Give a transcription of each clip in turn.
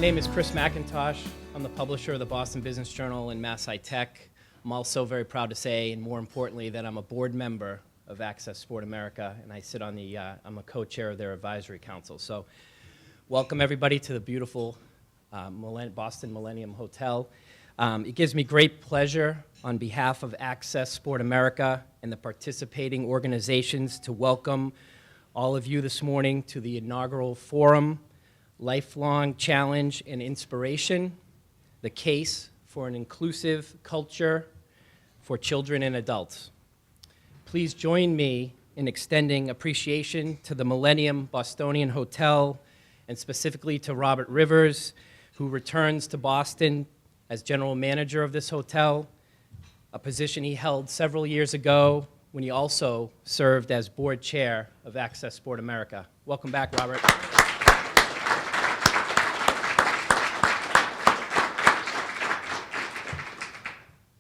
name is Chris McIntosh. I'm the publisher of the Boston Business Journal and Mass High Tech. I'm also very proud to say, and more importantly, that I'm a board member of AccesSportAmerica, and I sit on the, I'm a co-chair of their advisory council. So welcome everybody to the beautiful Boston Millennium Hotel. It gives me great pleasure on behalf of AccesSportAmerica and the participating organizations to welcome all of you this morning to the inaugural forum, Lifelong Challenge and Inspiration, the case for an inclusive culture for children and adults. Please join me in extending appreciation to the Millennium Bostonian Hotel, and specifically to Robert Rivers, who returns to Boston as general manager of this hotel, a position he held several years ago when he also served as board chair of AccesSportAmerica. Welcome back, Robert.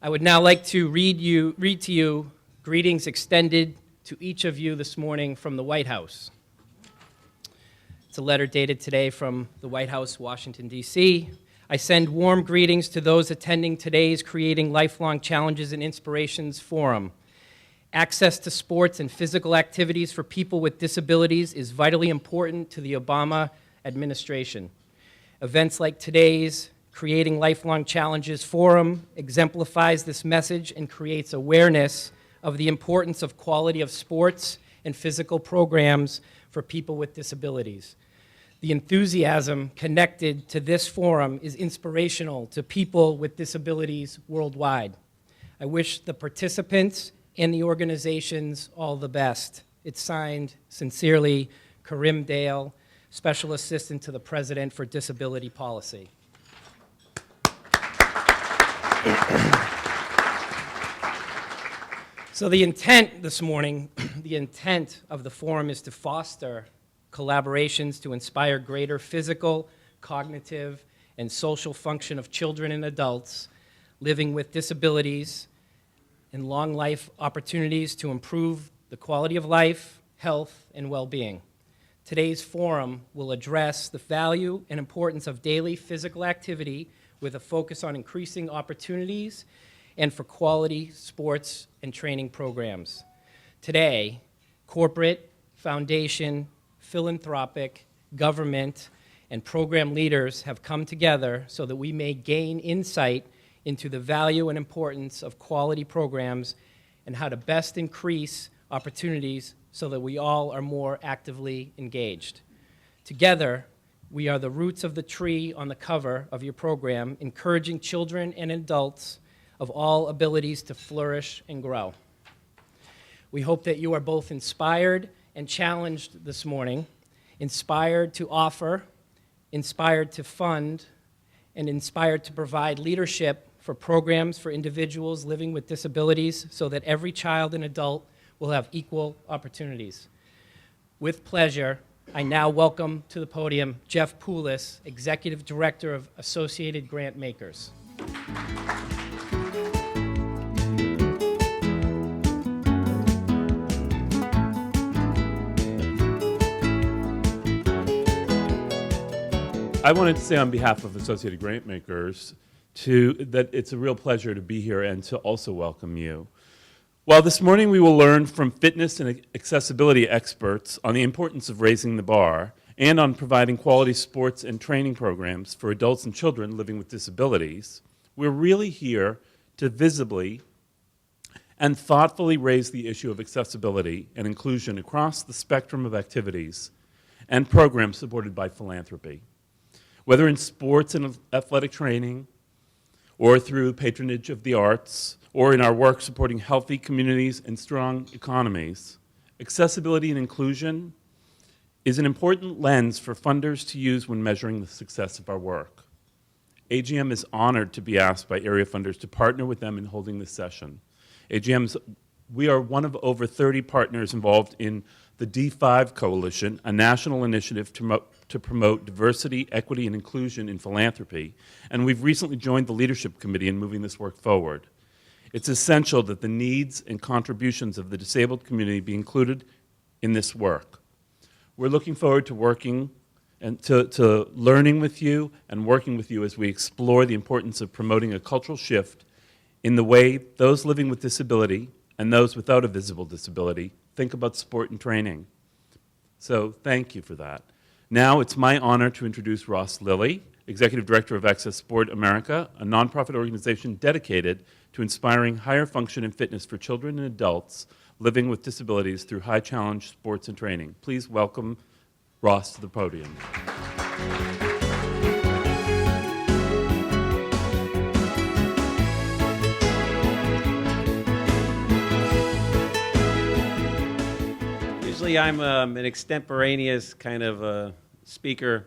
I would now like to read to you greetings extended to each of you this morning from the White House. It's a letter dated today from the White House, Washington, D.C. I send warm greetings to those attending today's Creating Lifelong Challenges and Inspirations Forum. Access to sports and physical activities for people with disabilities is vitally important to the Obama administration. Events like today's Creating Lifelong Challenges Forum exemplifies this message and creates awareness of the importance of quality of sports and physical programs for people with disabilities. The enthusiasm connected to this forum is inspirational to people with disabilities worldwide. I wish the participants and the organizations all the best. It's signed, sincerely, Karim Dale, Special Assistant to the President for Disability Policy. So the intent this morning, the intent of the forum is to foster collaborations to inspire greater physical, cognitive, and social function of children and adults living with disabilities and long life opportunities to improve the quality of life, health, and well-being. Today's forum will address the value and importance of daily physical activity with a focus on increasing opportunities and for quality sports and training programs. Today, corporate, foundation, philanthropic, government, and program leaders have come together so that we may gain insight into the value and importance of quality programs and how to best increase opportunities so that we all are more actively engaged. Together, we are the roots of the tree on the cover of your program, encouraging children and adults of all abilities to flourish and grow. We hope that you are both inspired and challenged this morning, inspired to offer, inspired to fund, and inspired to provide leadership for programs for individuals living with disabilities so that every child and adult will have equal opportunities. With pleasure, I now welcome to the podium Jeff Poulos, Executive Director of Associated Grant Makers. I wanted to say on behalf of Associated Grant Makers that it's a real pleasure to be here and to also welcome you. Well, this morning we will learn from fitness and accessibility experts on the importance of raising the bar and on providing quality sports and training programs for adults and children living with disabilities. We're really here to visibly and thoughtfully raise the issue of accessibility and inclusion across the spectrum of activities and programs supported by philanthropy. Whether in sports and athletic training, or through patronage of the arts, or in our work supporting healthy communities and strong economies, accessibility and inclusion is an important lens for funders to use when measuring the success of our work. AGM is honored to be asked by area funders to partner with them in holding this session. We are one of over 30 partners involved in the D5 Coalition, a national initiative to promote diversity, equity, and inclusion in philanthropy, and we've recently joined the leadership committee in moving this work forward. It's essential that the needs and contributions of the disabled community be included in this work. We're looking forward to working and to learning with you and working with you as we explore the importance of promoting a cultural shift in the way those living with disability and those without a visible disability think about sport and training. So thank you for that. Now it's my honor to introduce Ross Lilly, Executive Director of AccesSportAmerica, a nonprofit organization dedicated to inspiring higher function and fitness for children and adults living with disabilities through high-challenge sports and training. Please welcome Ross to the podium. Usually I'm an extemporaneous kind of speaker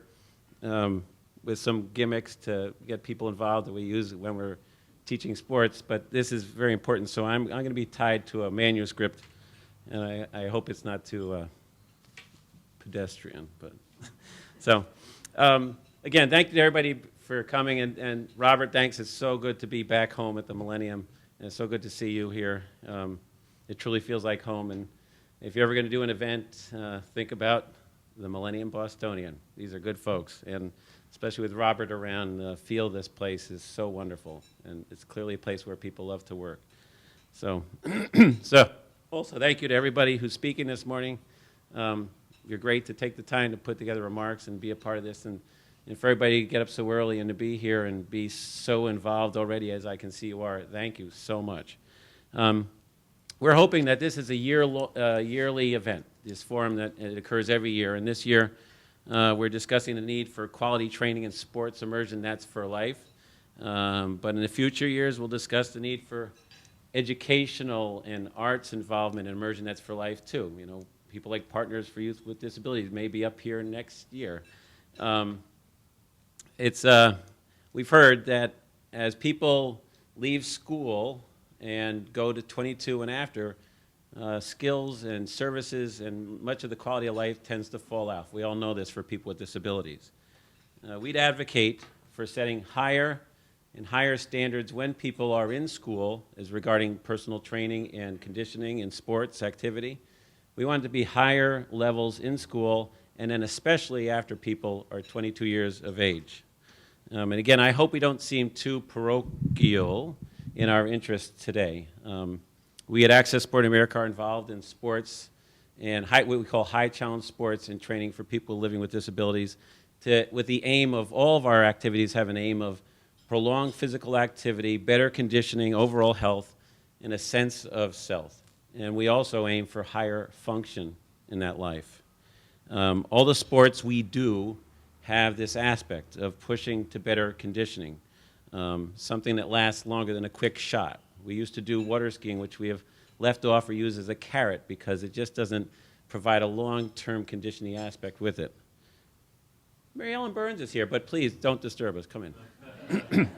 with some gimmicks to get people involved that we use when we're teaching sports, but this is very important, so I'm going to be tied to a manuscript, and I hope it's not too pedestrian. But so, again, thank you to everybody for coming, and Robert, thanks. It's so good to be back home at the Millennium, and it's so good to see you here. It truly feels like home, and if you're ever going to do an event, think about the Millennium Bostonian. These are good folks, and especially with Robert around, the feel of this place is so wonderful, and it's clearly a place where people love to work. So, also thank you to everybody who's speaking this morning. You're great to take the time to put together remarks and be a part of this, and for everybody to get up so early and to be here and be so involved already, as I can see you are, thank you so much. We're hoping that this is a yearly event, this forum that it occurs every year, and this year we're discussing the need for quality training in sports immersion that's for life. But in the future years, we'll discuss the need for educational and arts involvement in immersion that's for life too. You know, people like Partners for Youth with Disabilities may be up here next year. We've heard that as people leave school and go to 22 and after, skills and services and much of the quality of life tends to fall off. We all know this for people with disabilities. We'd advocate for setting higher and higher standards when people are in school as regarding personal training and conditioning and sports activity. We want it to be higher levels in school, and then especially after people are 22 years of age. And again, I hope we don't seem too parochial in our interests today. We at AccesSportAmerica are involved in sports and what we call high-challenge sports and training for people living with disabilities, with the aim of all of our activities have an aim of prolonged physical activity, better conditioning, overall health, and a sense of self. And we also aim for higher function in that life. All the sports we do have this aspect of pushing to better conditioning, something that lasts longer than a quick shot. We used to do water skiing, which we have left off or use as a carrot because it just doesn't provide a long-term conditioning aspect with it. Mary Ellen Burns is here, but please don't disturb us. Come in.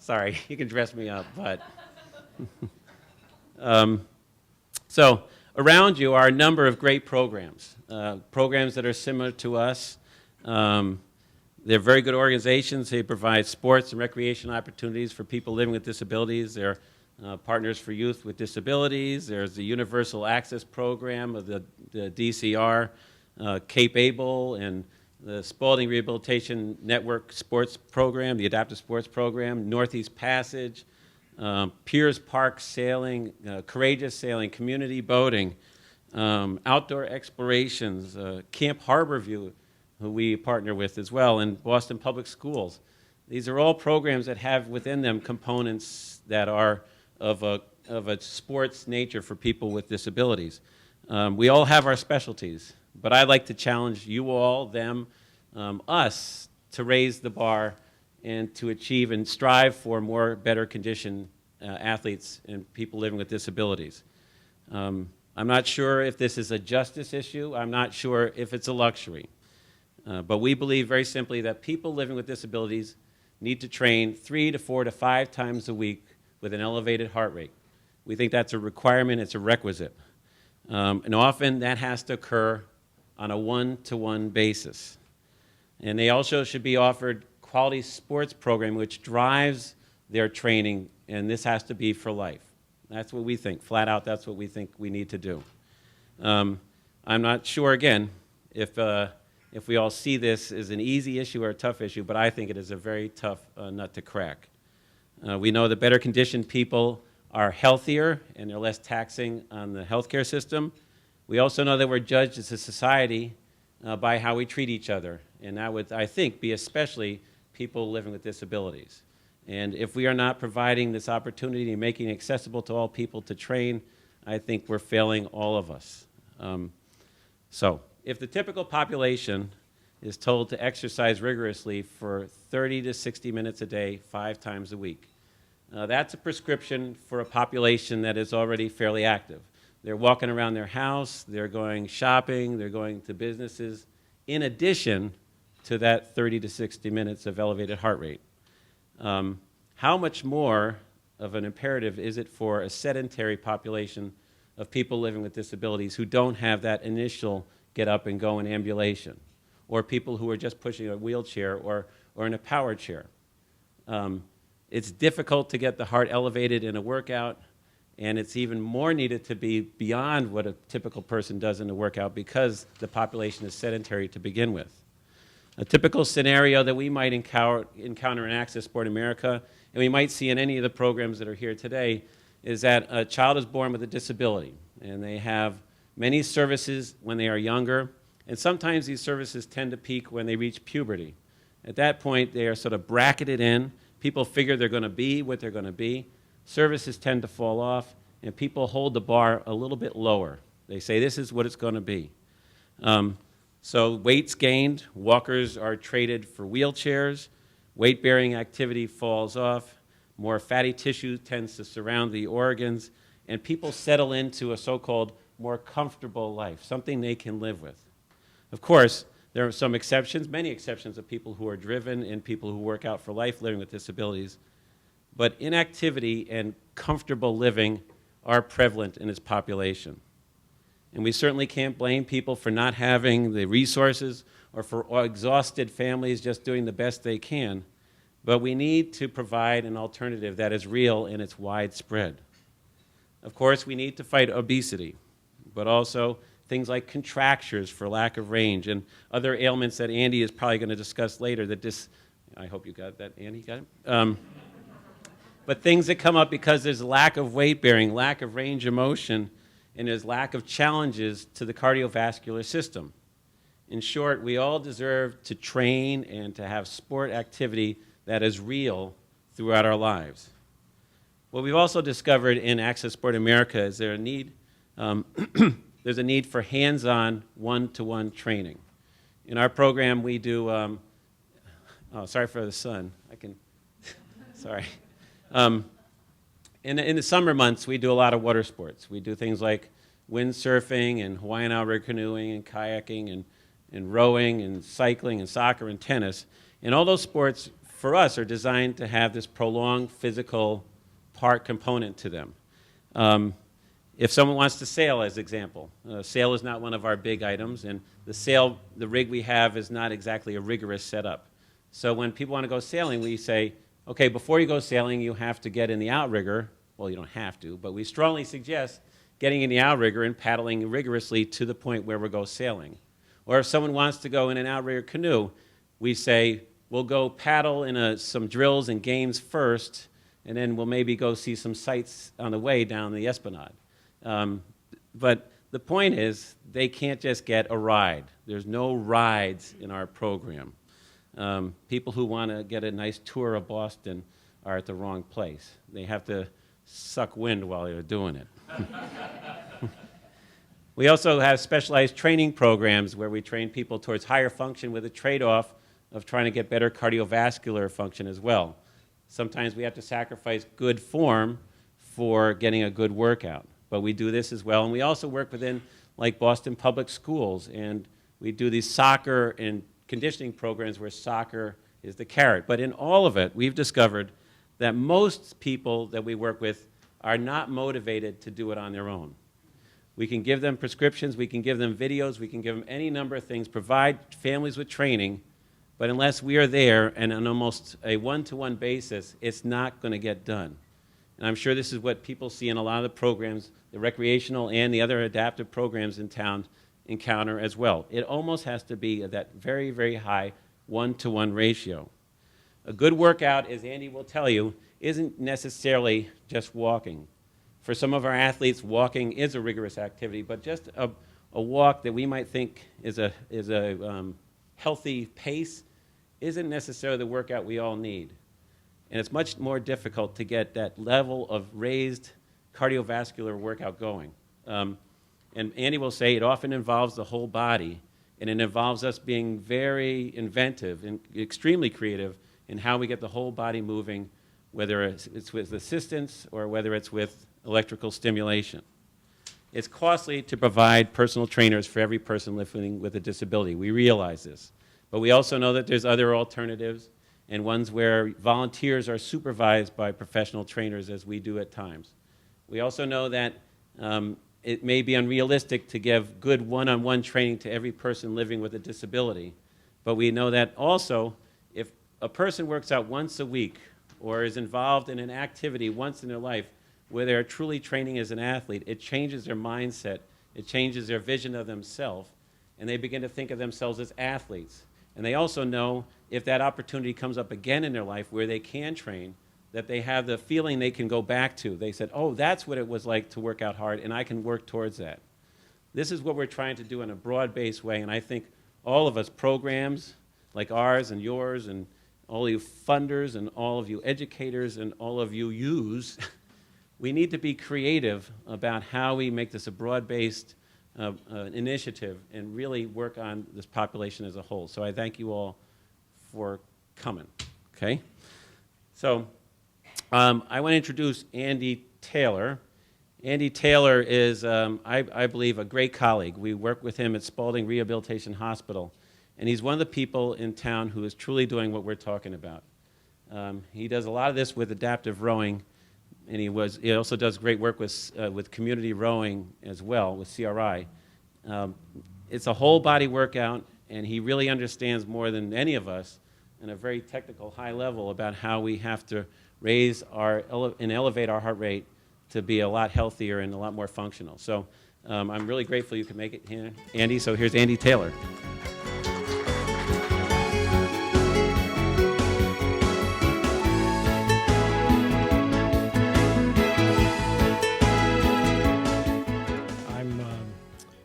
Sorry, you can dress me up, but... So around you are a number of great programs, programs that are similar to us. They're very good organizations. They provide sports and recreation opportunities for people living with disabilities. They're Partners for Youth with Disabilities. There's the Universal Access Program of the DCR, Cape Able, and the Spalding Rehabilitation Network Sports Program, the Adaptive Sports Program, Northeast Passage, Piers Park Sailing, Courageous Sailing, Community Boating, Outdoor Explorations, Camp Harborview, who we partner with as well, and Boston Public Schools. These are all programs that have within them components that are of a sports nature for people with disabilities. We all have our specialties, but I'd like to challenge you all, them, us, to raise the bar and to achieve and strive for more better conditioned athletes and people living with disabilities. I'm not sure if this is a justice issue. I'm not sure if it's a luxury. But we believe very simply that people living with disabilities need to train 3 to 4 to 5 times a week with an elevated heart rate. We think that's a requirement, it's a requisite. And often that has to occur on a one-to-one basis. And they also should be offered quality sports program which drives their training, and this has to be for life. That's what we think. Flat out, that's what we think we need to do. I'm not sure, again, if we all see this as an easy issue or a tough issue, but I think it is a very tough nut to crack. We know that better conditioned people are healthier and they're less taxing on the healthcare system. We also know that we're judged as a society by how we treat each other, and that would, I think, be especially people living with disabilities. And if we are not providing this opportunity and making it accessible to all people to train, I think we're failing all of us. So if the typical population is told to exercise rigorously for 30 to 60 minutes a day, 5 times a week, that's a prescription for a population that is already fairly active. They're walking around their house, they're going shopping, they're going to businesses, in addition to that 30 to 60 minutes of elevated heart rate. How much more of an imperative is it for a sedentary population of people living with disabilities who don't have that initial get up and go in ambulation, or people who are just pushing a wheelchair or in a power chair? It's difficult to get the heart elevated in a workout, and it's even more needed to be beyond what a typical person does in a workout because the population is sedentary to begin with. A typical scenario that we might encounter in AccesSportAmerica, and we might see in any of the programs that are here today, is that a child is born with a disability, and they have many services when they are younger, and sometimes these services tend to peak when they reach puberty. At that point, they are sort of bracketed in. People figure they're going to be what they're going to be. Services tend to fall off, and people hold the bar a little bit lower. They say, this is what it's going to be. So weight's gained, walkers are traded for wheelchairs, weight-bearing activity falls off, more fatty tissue tends to surround the organs, and people settle into a so-called more comfortable life, something they can live with. Of course, there are some exceptions, many exceptions of people who are driven and people who work out for life living with disabilities, but inactivity and comfortable living are prevalent in its population. And we certainly can't blame people for not having the resources or for exhausted families just doing the best they can, but we need to provide an alternative that is real and it's widespread. Of course, we need to fight obesity, but also things like contractures for lack of range and other ailments that Andy is probably going to discuss later. I hope you got that, Andy, got it? But things that come up because there's lack of weight bearing, lack of range of motion, and there's lack of challenges to the cardiovascular system. In short, we all deserve to train and to have sport activity that is real throughout our lives. What we've also discovered in AccesSportAmerica is there's a need for hands-on, one-to-one training. In our program, we do, sorry for the sun. Sorry. In the summer months, we do a lot of water sports. We do things like windsurfing and Hawaiian outrigger canoeing and kayaking and rowing and cycling and soccer and tennis. And all those sports, for us, are designed to have this prolonged physical part component to them. If someone wants to sail, as example, sail is not one of our big items, and the rig we have is not exactly a rigorous setup. So when people want to go sailing, we say, okay, before you go sailing, you have to get in the outrigger. Well, you don't have to, but we strongly suggest getting in the outrigger and paddling rigorously to the point where we'll go sailing. Or if someone wants to go in an outrigger canoe, we say, we'll go paddle in some drills and games first, and then we'll maybe go see some sights on the way down the Esplanade. But the point is, they can't just get a ride. There's no rides in our program. People who want to get a nice tour of Boston are at the wrong place. They have to suck wind while they're doing it. We also have specialized training programs where we train people towards higher function with a trade-off of trying to get better cardiovascular function as well. Sometimes we have to sacrifice good form for getting a good workout, but we do this as well. And we also work within like Boston Public Schools, and we do these soccer and conditioning programs where soccer is the carrot. But in all of it, we've discovered that most people that we work with are not motivated to do it on their own. We can give them prescriptions, we can give them videos, we can give them any number of things, provide families with training, but unless we are there and on almost a one-to-one basis, it's not going to get done. And I'm sure this is what people see in a lot of the programs, the recreational and the other adaptive programs in town, encounter as well. It almost has to be that very, very high 1-to-1 ratio. A good workout, as Andy will tell you, isn't necessarily just walking. For some of our athletes, walking is a rigorous activity, but just a walk that we might think is a healthy pace isn't necessarily the workout we all need. And it's much more difficult to get that level of raised cardiovascular workout going. And Andy will say it often involves the whole body, and it involves us being very inventive and extremely creative in how we get the whole body moving, whether it's with assistance or whether it's with electrical stimulation. It's costly to provide personal trainers for every person living with a disability. We realize this. But we also know that there's other alternatives and ones where volunteers are supervised by professional trainers, as we do at times. We also know that it may be unrealistic to give good one-on-one training to every person living with a disability. But we know that also, if a person works out once a week or is involved in an activity once in their life where they're truly training as an athlete, it changes their mindset, it changes their vision of themselves, and they begin to think of themselves as athletes. And they also know if that opportunity comes up again in their life where they can train, that they have the feeling they can go back to. They said, oh, that's what it was like to work out hard, and I can work towards that. This is what we're trying to do in a broad-based way, and I think all of us, programs like ours and yours and all you funders and all of you educators and all of you use, we need to be creative about how we make this a broad-based initiative and really work on this population as a whole. So I thank you all for coming, okay? So I want to introduce Andy Taylor. Andy Taylor is, I believe, a great colleague. We work with him at Spaulding Rehabilitation Hospital, and he's one of the people in town who is truly doing what we're talking about. He does a lot of this with adaptive rowing, and he also does great work with community rowing as well, with CRI. It's a whole body workout, and he really understands more than any of us in a very technical, high level about how we have to raise and elevate our heart rate to be a lot healthier and a lot more functional. So I'm really grateful you could make it here, Andy. So here's Andy Taylor.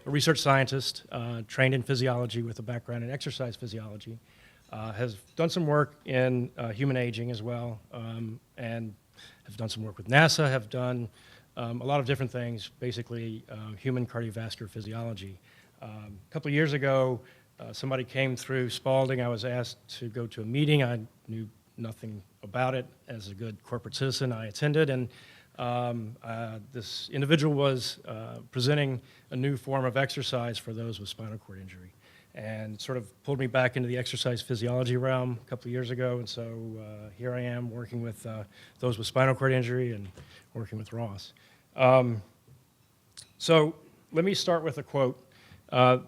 A research scientist, trained in physiology with a background in exercise physiology, has done some work in human aging as well, and have done some work with NASA, have done a lot of different things, basically human cardiovascular physiology. A couple of years ago, somebody came through Spaulding. I was asked to go to a meeting. I knew nothing about it. As a good corporate citizen, I attended, and this individual was presenting a new form of exercise for those with spinal cord injury, and sort of pulled me back into the exercise physiology realm a couple of years ago. And so here I am working with those with spinal cord injury and working with Ross. So let me start with a quote.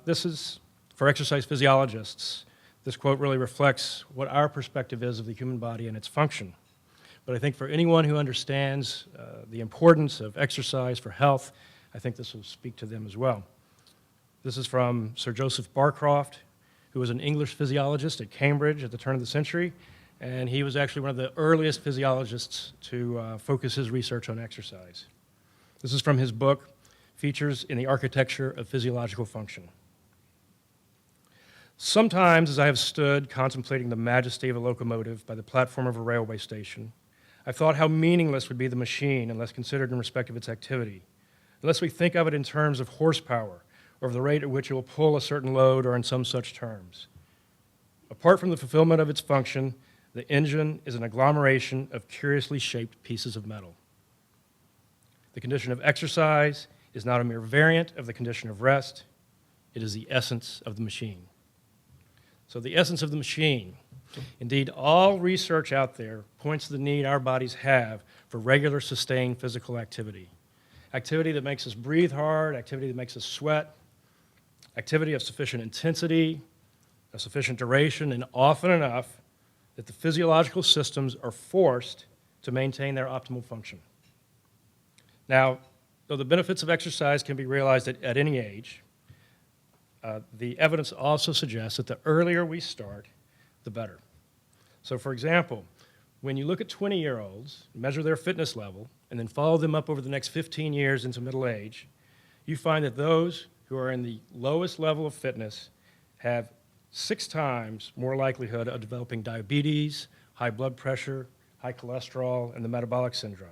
This is for exercise physiologists. This quote really reflects what our perspective is of the human body and its function. But I think for anyone who understands the importance of exercise for health, I think this will speak to them as well. This is from Sir Joseph Barcroft, who was an English physiologist at Cambridge at the turn of the century, and he was actually one of the earliest physiologists to focus his research on exercise. This is from his book, Features in the Architecture of Physiological Function. Sometimes, as I have stood contemplating the majesty of a locomotive by the platform of a railway station, I've thought how meaningless would be the machine unless considered in respect of its activity, unless we think of it in terms of horsepower or of the rate at which it will pull a certain load or in some such terms. Apart from the fulfillment of its function, the engine is an agglomeration of curiously shaped pieces of metal. The condition of exercise is not a mere variant of the condition of rest. It is the essence of the machine. So the essence of the machine. Indeed, all research out there points to the need our bodies have for regular, sustained physical activity. Activity that makes us breathe hard, activity that makes us sweat, activity of sufficient intensity, of sufficient duration, and often enough that the physiological systems are forced to maintain their optimal function. Now, though the benefits of exercise can be realized at any age, the evidence also suggests that the earlier we start, the better. So for example, when you look at 20-year-olds, measure their fitness level, and then follow them up over the next 15 years into middle age, you find that those who are in the lowest level of fitness have 6 times more likelihood of developing diabetes, high blood pressure, high cholesterol, and the metabolic syndrome.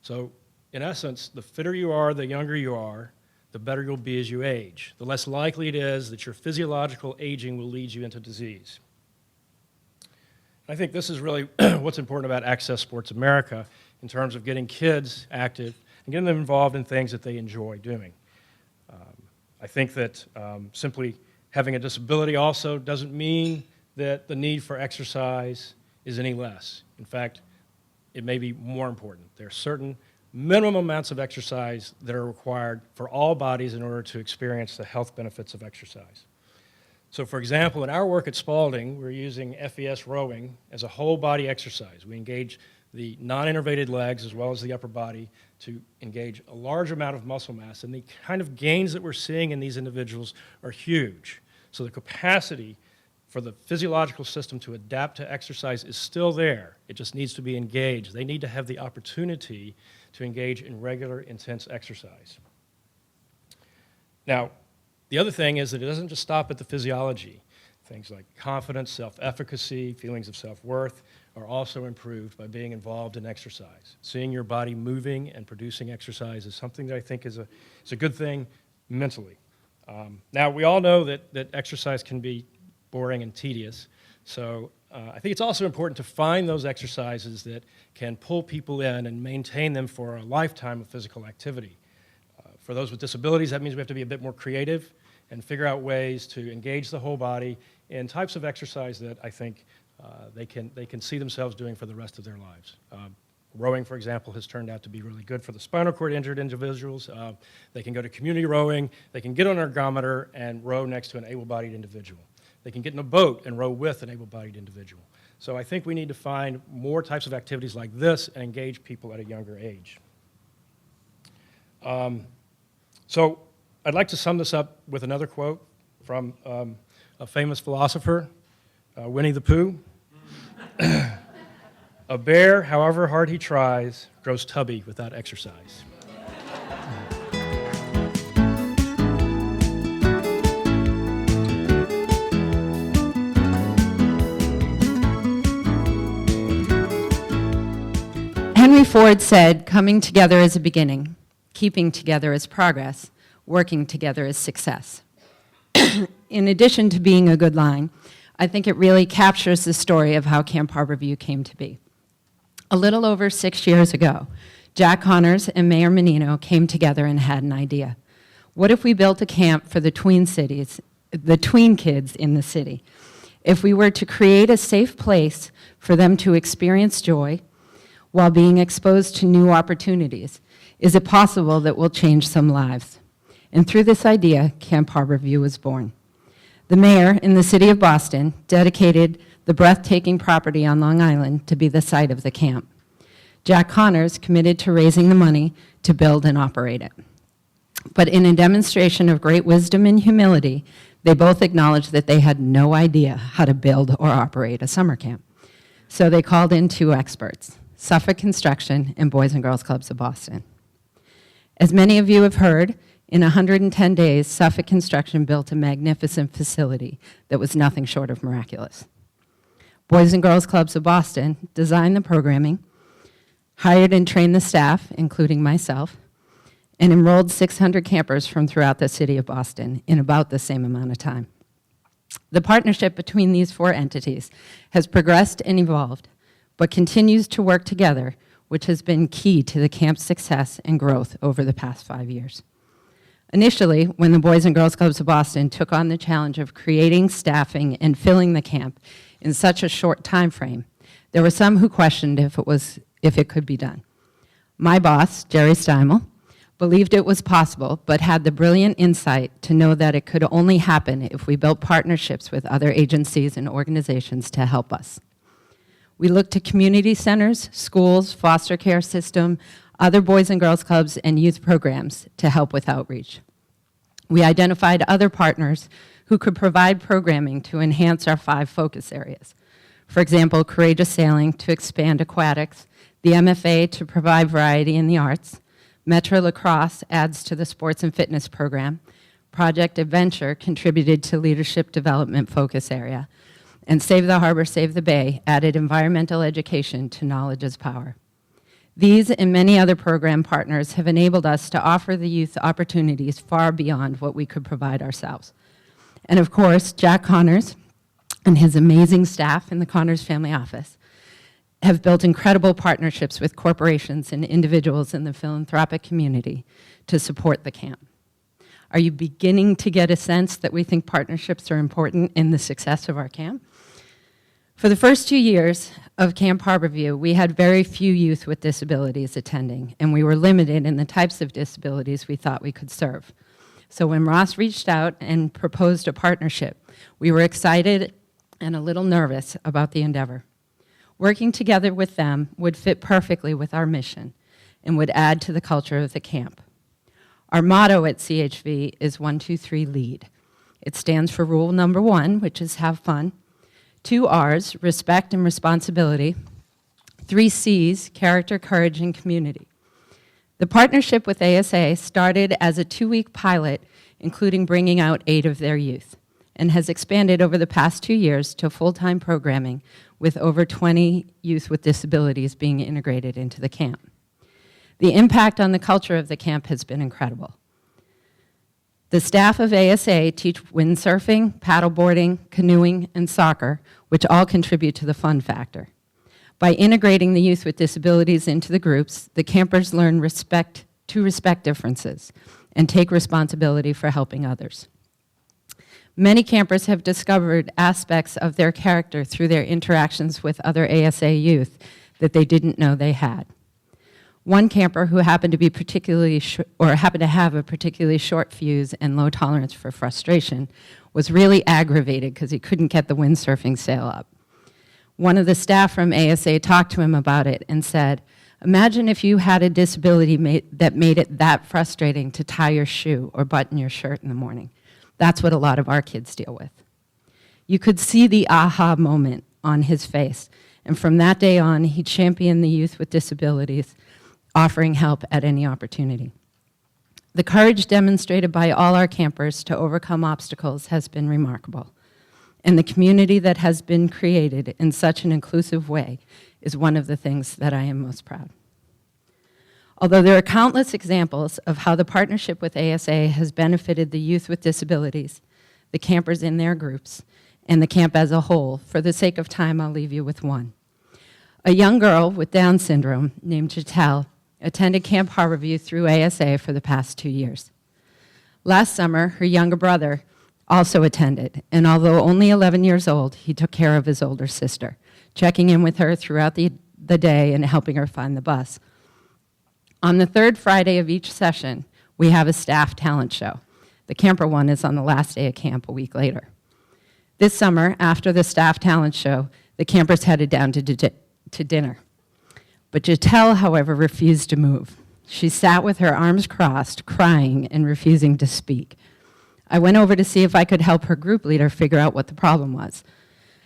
So in essence, the fitter you are, the younger you are, the better you'll be as you age. The less likely it is that your physiological aging will lead you into disease. I think this is really what's important about Access Sports America in terms of getting kids active and getting them involved in things that they enjoy doing. I think that simply having a disability also doesn't mean that the need for exercise is any less. In fact, it may be more important. There are certain minimum amounts of exercise that are required for all bodies in order to experience the health benefits of exercise. So for example, in our work at Spalding, we're using FES rowing as a whole body exercise. We engage the non-innervated legs as well as the upper body to engage a large amount of muscle mass, and the kind of gains that we're seeing in these individuals are huge. So the capacity for the physiological system to adapt to exercise is still there. It just needs to be engaged. They need to have the opportunity to engage in regular, intense exercise. Now, the other thing is that it doesn't just stop at the physiology. Things like confidence, self-efficacy, feelings of self-worth are also improved by being involved in exercise. Seeing your body moving and producing exercise is something that I think is a good thing mentally. Now, we all know that exercise can be boring and tedious, so I think it's also important to find those exercises that can pull people in and maintain them for a lifetime of physical activity. For those with disabilities, that means we have to be a bit more creative and figure out ways to engage the whole body in types of exercise that I think they can see themselves doing for the rest of their lives. Rowing, for example, has turned out to be really good for the spinal cord injured individuals. They can go to community rowing. They can get on an ergometer and row next to an able-bodied individual. They can get in a boat and row with an able-bodied individual. So I think we need to find more types of activities like this and engage people at a younger age. So I'd like to sum this up with another quote from a famous philosopher, Winnie the Pooh. A bear, however hard he tries, grows tubby without exercise. Henry Ford said, "Coming together is a beginning, keeping together is progress, working together is success." In addition to being a good line, I think it really captures the story of how Camp Harborview came to be. A little over 6 years ago, Jack Connors and Mayor Menino came together and had an idea. What if we built a camp for the tween kids in the city? If we were to create a safe place for them to experience joy while being exposed to new opportunities, is it possible that we'll change some lives? And through this idea, Camp Harborview was born. The mayor in the city of Boston dedicated the breathtaking property on Long Island to be the site of the camp. Jack Connors committed to raising the money to build and operate it. But in a demonstration of great wisdom and humility, they both acknowledged that they had no idea how to build or operate a summer camp. So they called in 2 experts, Suffolk Construction and Boys and Girls Clubs of Boston. As many of you have heard, in 110 days, Suffolk Construction built a magnificent facility that was nothing short of miraculous. Boys and Girls Clubs of Boston designed the programming, hired and trained the staff, including myself, and enrolled 600 campers from throughout the city of Boston in about the same amount of time. The partnership between these 4 entities has progressed and evolved, but continues to work together, which has been key to the camp's success and growth over the past 5 years. Initially, when the Boys and Girls Clubs of Boston took on the challenge of creating, staffing, and filling the camp in such a short time frame, there were some who questioned if it could be done. My boss, Jerry Steimel, believed it was possible, but had the brilliant insight to know that it could only happen if we built partnerships with other agencies and organizations to help us. We looked to community centers, schools, foster care system, other Boys and Girls Clubs, and youth programs to help with outreach. We identified other partners who could provide programming to enhance our 5 focus areas. For example, courageous sailing to expand aquatics, the MFA to provide variety in the arts, Metro Lacrosse adds to the sports and fitness program, Project Adventure contributed to leadership development focus area, and Save the Harbor, Save the Bay added environmental education to Knowledge is Power. These and many other program partners have enabled us to offer the youth opportunities far beyond what we could provide ourselves. And of course, Jack Connors and his amazing staff in the Connors Family Office have built incredible partnerships with corporations and individuals in the philanthropic community to support the camp. Are you beginning to get a sense that we think partnerships are important in the success of our camp? For the first 2 years of Camp Harborview, we had very few youth with disabilities attending, and we were limited in the types of disabilities we thought we could serve. So when Ross reached out and proposed a partnership, we were excited and a little nervous about the endeavor. Working together with them would fit perfectly with our mission and would add to the culture of the camp. Our motto at CHV is 1, 2, 3, lead. It stands for rule number 1, which is have fun. 2 R's, respect and responsibility. 3 C's, character, courage, and community. The partnership with ASA started as a 2-week pilot, including bringing out 8 of their youth, and has expanded over the past 2 years to full-time programming with over 20 youth with disabilities being integrated into the camp. The impact on the culture of the camp has been incredible. The staff of ASA teach windsurfing, paddleboarding, canoeing, and soccer, which all contribute to the fun factor. By integrating the youth with disabilities into the groups, the campers learn to respect differences and take responsibility for helping others. Many campers have discovered aspects of their character through their interactions with other ASA youth that they didn't know they had. One camper who happened to have a particularly short fuse and low tolerance for frustration was really aggravated because he couldn't get the windsurfing sail up. One of the staff from ASA talked to him about it and said, "Imagine if you had a disability that made it that frustrating to tie your shoe or button your shirt in the morning." That's what a lot of our kids deal with. You could see the aha moment on his face, and from that day on, he championed the youth with disabilities, offering help at any opportunity. The courage demonstrated by all our campers to overcome obstacles has been remarkable, and the community that has been created in such an inclusive way is one of the things that I am most proud. Although there are countless examples of how the partnership with ASA has benefited the youth with disabilities, the campers in their groups, and the camp as a whole, for the sake of time, I'll leave you with one. A young girl with Down syndrome named Jatel attended Camp Harborview through ASA for the past 2 years. Last summer, her younger brother also attended, and although only 11 years old, he took care of his older sister, checking in with her throughout the day and helping her find the bus. On the 3rd Friday of each session, we have a staff talent show. The camper one is on the last day of camp a week later. This summer, after the staff talent show, the campers headed down to dinner. But Jatel, however, refused to move. She sat with her arms crossed, crying and refusing to speak. I went over to see if I could help her group leader figure out what the problem was.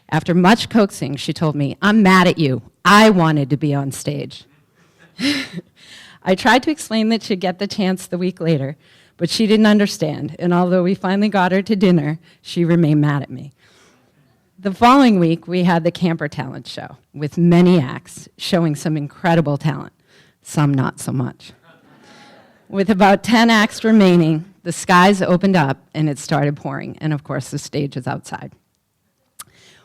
After much coaxing, she told me, "I'm mad at you. I wanted to be on stage." I tried to explain that she'd get the chance the week later, but she didn't understand, and although we finally got her to dinner, she remained mad at me. The following week, we had the camper talent show with many acts showing some incredible talent, some not so much. With about 10 acts remaining, the skies opened up and it started pouring, and of course the stage is outside.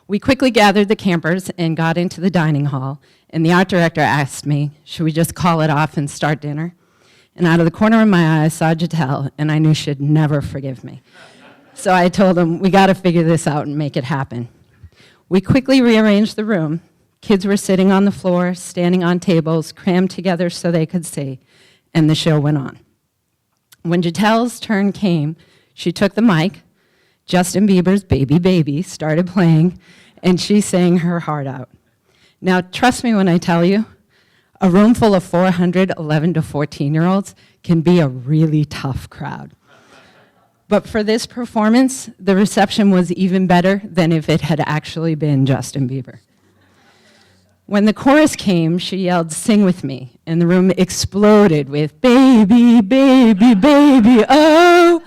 We quickly gathered the campers and got into the dining hall, and the art director asked me, "Should we just call it off and start dinner?" And out of the corner of my eye, I saw Jatel, and I knew she'd never forgive me. So I told him, "We gotta figure this out and make it happen." We quickly rearranged the room. Kids were sitting on the floor, standing on tables, crammed together so they could see, and the show went on. When Jatel's turn came, she took the mic, Justin Bieber's Baby Baby started playing, and she sang her heart out. Now, trust me when I tell you, a room full of 400 11 to 14-year-olds can be a really tough crowd. But for this performance, the reception was even better than if it had actually been Justin Bieber. When the chorus came, she yelled, "Sing with me," and the room exploded with, "Baby, baby, baby, oh."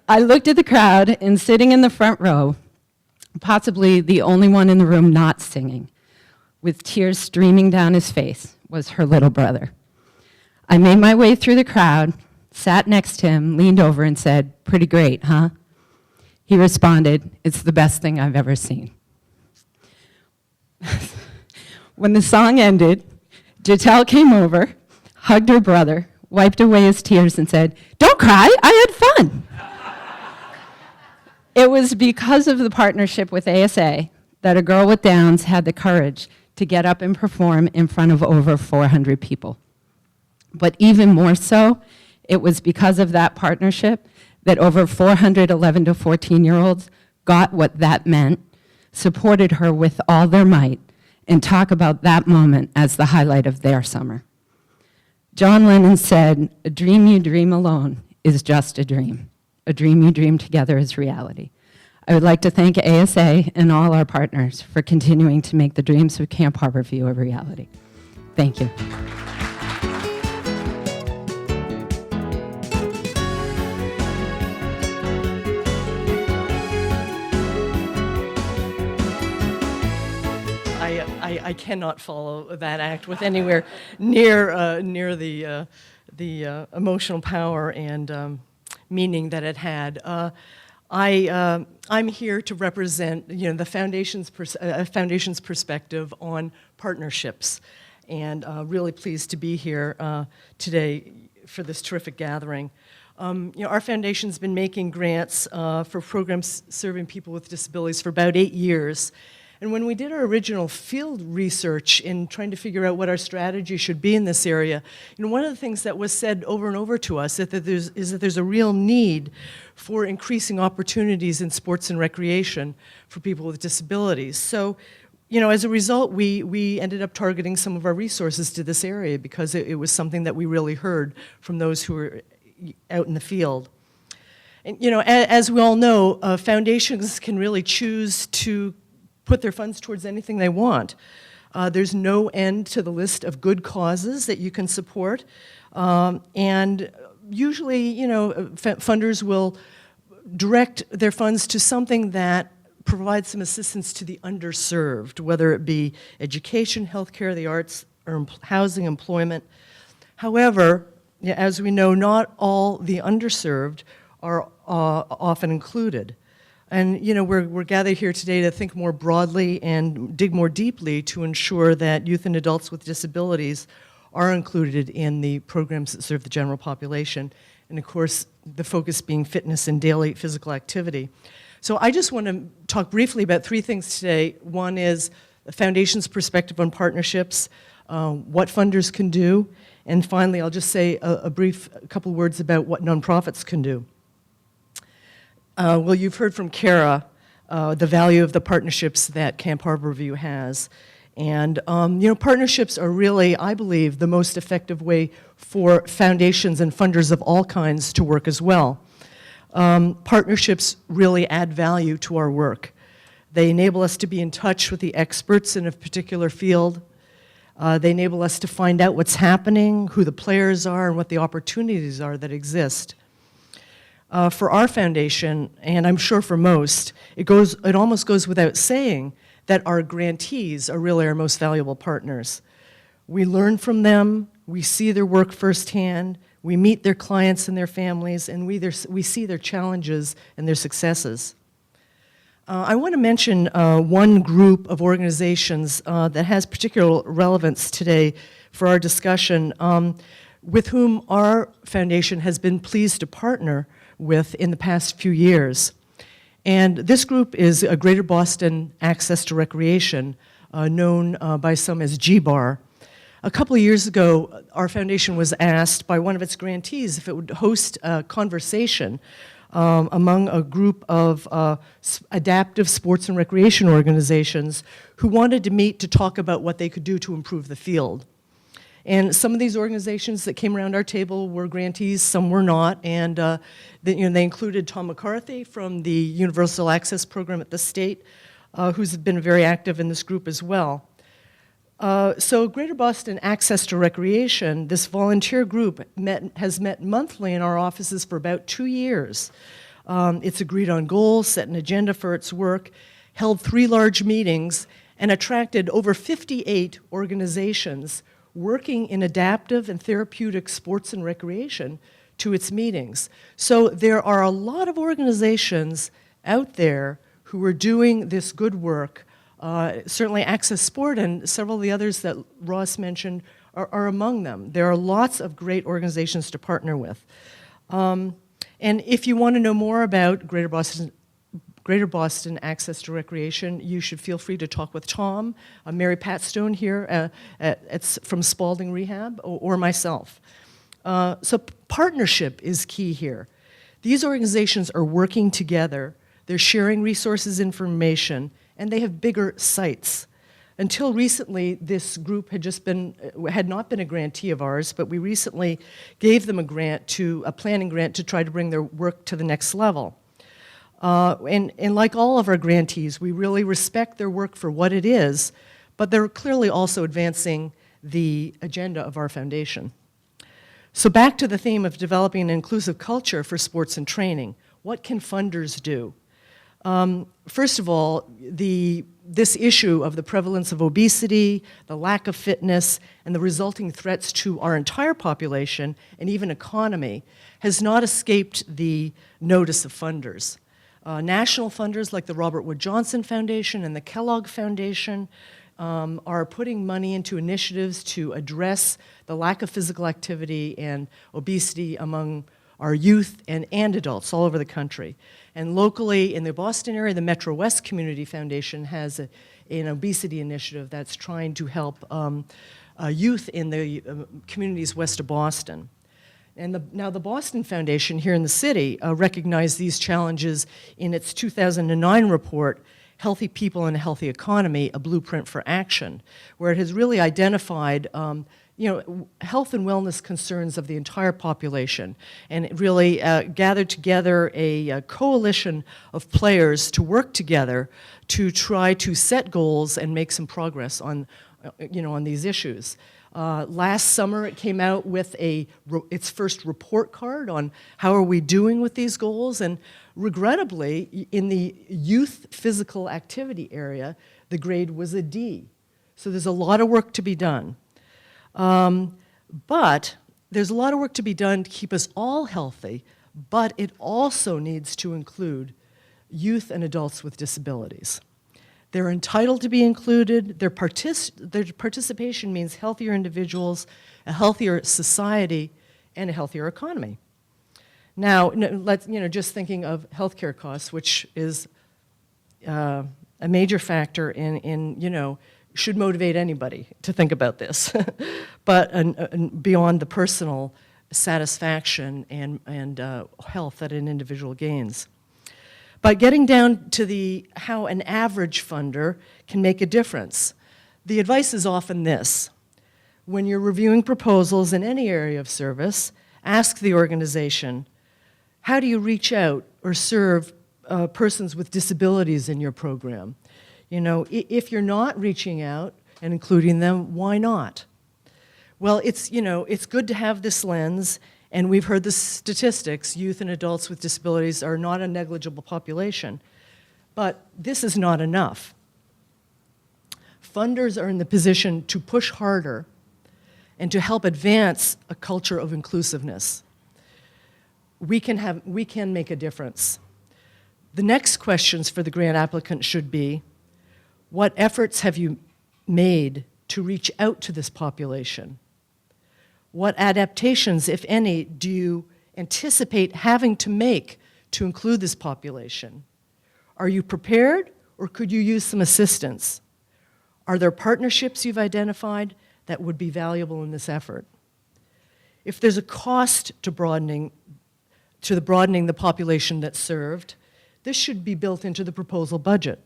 I looked at the crowd, and sitting in the front row, possibly the only one in the room not singing, with tears streaming down his face, was her little brother. I made my way through the crowd, sat next to him, leaned over and said, "Pretty great, huh?" He responded, "It's the best thing I've ever seen." When the song ended, Jatel came over, hugged her brother, wiped away his tears and said, "Don't cry, I had fun." It was because of the partnership with ASA that a girl with Downs had the courage to get up and perform in front of over 400 people. But even more so, it was because of that partnership that over 400 11 to 14-year-olds got what that meant, supported her with all their might, and talk about that moment as the highlight of their summer. John Lennon said, "A dream you dream alone is just a dream. A dream you dream together is reality." I would like to thank ASA and all our partners for continuing to make the dreams of Camp Harborview a reality. Thank you. I cannot follow that act with anywhere near the emotional power and meaning that it had. I'm here to represent, the foundation's perspective on partnerships, and really pleased to be here today for this terrific gathering. Our foundation's been making grants for programs serving people with disabilities for about 8 years. And when we did our original field research in trying to figure out what our strategy should be in this area, one of the things that was said over and over to us is that there's a real need for increasing opportunities in sports and recreation for people with disabilities. So, as a result, we ended up targeting some of our resources to this area because it was something that we really heard from those who were out in the field. And, as we all know, foundations can really choose to put their funds towards anything they want. There's no end to the list of good causes that you can support. And usually, funders will direct their funds to something that provides some assistance to the underserved, whether it be education, healthcare, the arts, or housing, employment. However, as we know, not all the underserved are often included. And we're gathered here today to think more broadly and dig more deeply to ensure that youth and adults with disabilities are included in the programs that serve the general population. And of course, the focus being fitness and daily physical activity. So I just want to talk briefly about 3 things today. One is the Foundation's perspective on partnerships, what funders can do, and finally, I'll just say a couple words about what nonprofits can do. Well, you've heard from Kara the value of the partnerships that Camp Harborview has. And, partnerships are really, I believe, the most effective way for foundations and funders of all kinds to work as well. Partnerships really add value to our work. They enable us to be in touch with the experts in a particular field. They enable us to find out what's happening, who the players are, and what the opportunities are that exist. For our foundation, and I'm sure for most, it almost goes without saying that our grantees are really our most valuable partners. We learn from them, we see their work firsthand, we meet their clients and their families, and we see their challenges and their successes. I want to mention one group of organizations that has particular relevance today for our discussion, with whom our foundation has been pleased to partner with in the past few years. And this group is a Greater Boston Access to Recreation, known by some as GBAR. A couple of years ago, our foundation was asked by one of its grantees if it would host a conversation among a group of adaptive sports and recreation organizations who wanted to meet to talk about what they could do to improve the field. And some of these organizations that came around our table were grantees, some were not, and they included Tom McCarthy from the Universal Access Program at the state, who's been very active in this group as well. So Greater Boston Access to Recreation, this volunteer group has met monthly in our offices for about 2 years. It's agreed on goals, set an agenda for its work, held 3 large meetings, and attracted over 58 organizations working in adaptive and therapeutic sports and recreation to its meetings. So there are a lot of organizations out there who are doing this good work. Certainly Access Sport and several of the others that Ross mentioned are among them. There are lots of great organizations to partner with. And if you want to know more about Greater Boston Access to Recreation, you should feel free to talk with Tom, Mary Patstone here from Spalding Rehab, or myself. So partnership is key here. These organizations are working together. They're sharing resources, information, and they have bigger sites. Until recently, this group had not been a grantee of ours, but we recently gave them a planning grant to try to bring their work to the next level. And like all of our grantees, we really respect their work for what it is, but they're clearly also advancing the agenda of our foundation. So back to the theme of developing an inclusive culture for sports and training. What can funders do? First of all, this issue of the prevalence of obesity, the lack of fitness, and the resulting threats to our entire population and even economy has not escaped the notice of funders. National funders like the Robert Wood Johnson Foundation and the Kellogg Foundation are putting money into initiatives to address the lack of physical activity and obesity among our youth and adults all over the country. And locally, in the Boston area, the Metro West Community Foundation has an obesity initiative that's trying to help youth in the communities west of Boston. And now the Boston Foundation here in the city recognized these challenges in its 2009 report, Healthy People and a Healthy Economy, A Blueprint for Action, where it has really identified health and wellness concerns of the entire population, and it really gathered together a coalition of players to work together to try to set goals and make some progress on these issues. Last summer, it came out with its first report card on how are we doing with these goals, and regrettably, in the youth physical activity area, the grade was a D. So there's a lot of work to be done. But there's a lot of work to be done to keep us all healthy, but it also needs to include youth and adults with disabilities. They're entitled to be included. Their participation means healthier individuals, a healthier society, and a healthier economy. Now, just thinking of healthcare costs, which is a major factor in should motivate anybody to think about this, but beyond the personal satisfaction and health that an individual gains. But getting down to how an average funder can make a difference, the advice is often this. When you're reviewing proposals in any area of service, ask the organization, how do you reach out or serve persons with disabilities in your program? If you're not reaching out and including them, why not? Well, it's good to have this lens, and we've heard the statistics. Youth and adults with disabilities are not a negligible population, but this is not enough. Funders are in the position to push harder and to help advance a culture of inclusiveness. We can make a difference. The next questions for the grant applicant should be, what efforts have you made to reach out to this population? What adaptations, if any, do you anticipate having to make to include this population? Are you prepared, or could you use some assistance? Are there partnerships you've identified that would be valuable in this effort? If there's a cost to broadening the population that's served, this should be built into the proposal budget.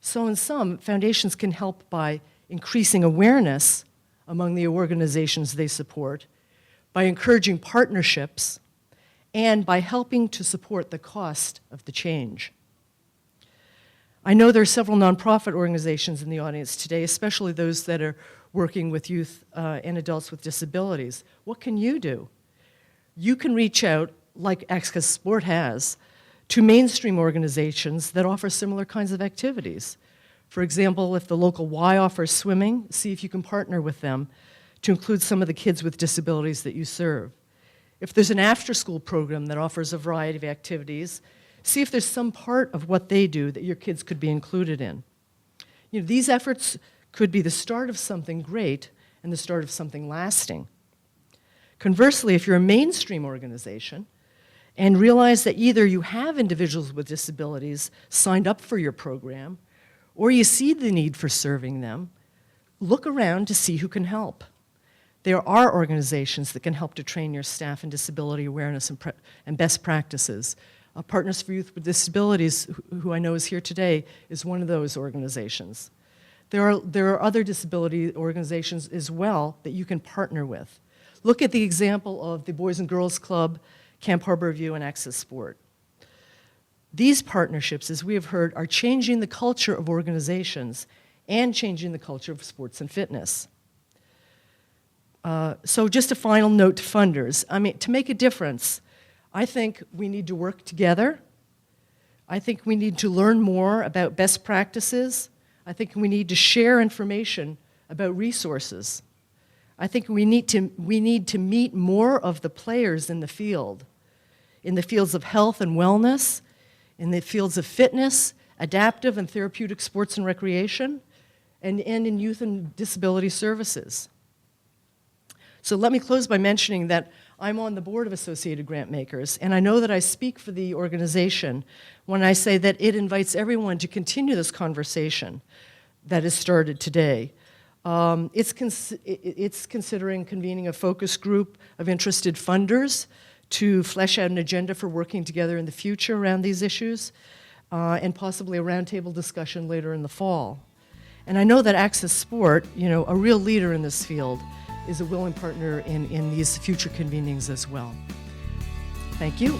So in sum, foundations can help by increasing awareness among the organizations they support, by encouraging partnerships, and by helping to support the cost of the change. I know there are several nonprofit organizations in the audience today, especially those that are working with youth and adults with disabilities. What can you do? You can reach out, like AccesSport has, to mainstream organizations that offer similar kinds of activities. For example, if the local Y offers swimming, see if you can partner with them to include some of the kids with disabilities that you serve. If there's an after-school program that offers a variety of activities, see if there's some part of what they do that your kids could be included in. You know, these efforts could be the start of something great and the start of something lasting. Conversely, if you're a mainstream organization and realize that either you have individuals with disabilities signed up for your program or you see the need for serving them, look around to see who can help. There are organizations that can help to train your staff in disability awareness and best practices. Partners for Youth with Disabilities, who I know is here today, is one of those organizations. There are other disability organizations as well that you can partner with. Look at the example of the Boys and Girls Club, Camp Harborview, and AccesSport. These partnerships, as we have heard, are changing the culture of organizations and changing the culture of sports and fitness. So just a final note to funders. I mean, to make a difference, I think we need to work together. I think we need to learn more about best practices. I think we need to share information about resources. I think we need to meet more of the players in the fields of health and wellness, in the fields of fitness, adaptive and therapeutic sports and recreation, and in youth and disability services. So let me close by mentioning that I'm on the board of Associated Grantmakers, and I know that I speak for the organization when I say that it invites everyone to continue this conversation that has started today. It's considering convening a focus group of interested funders to flesh out an agenda for working together in the future around these issues, and possibly a roundtable discussion later in the fall. And I know that AccesSport, you know, a real leader in this field, is a willing partner in these future convenings as well. Thank you.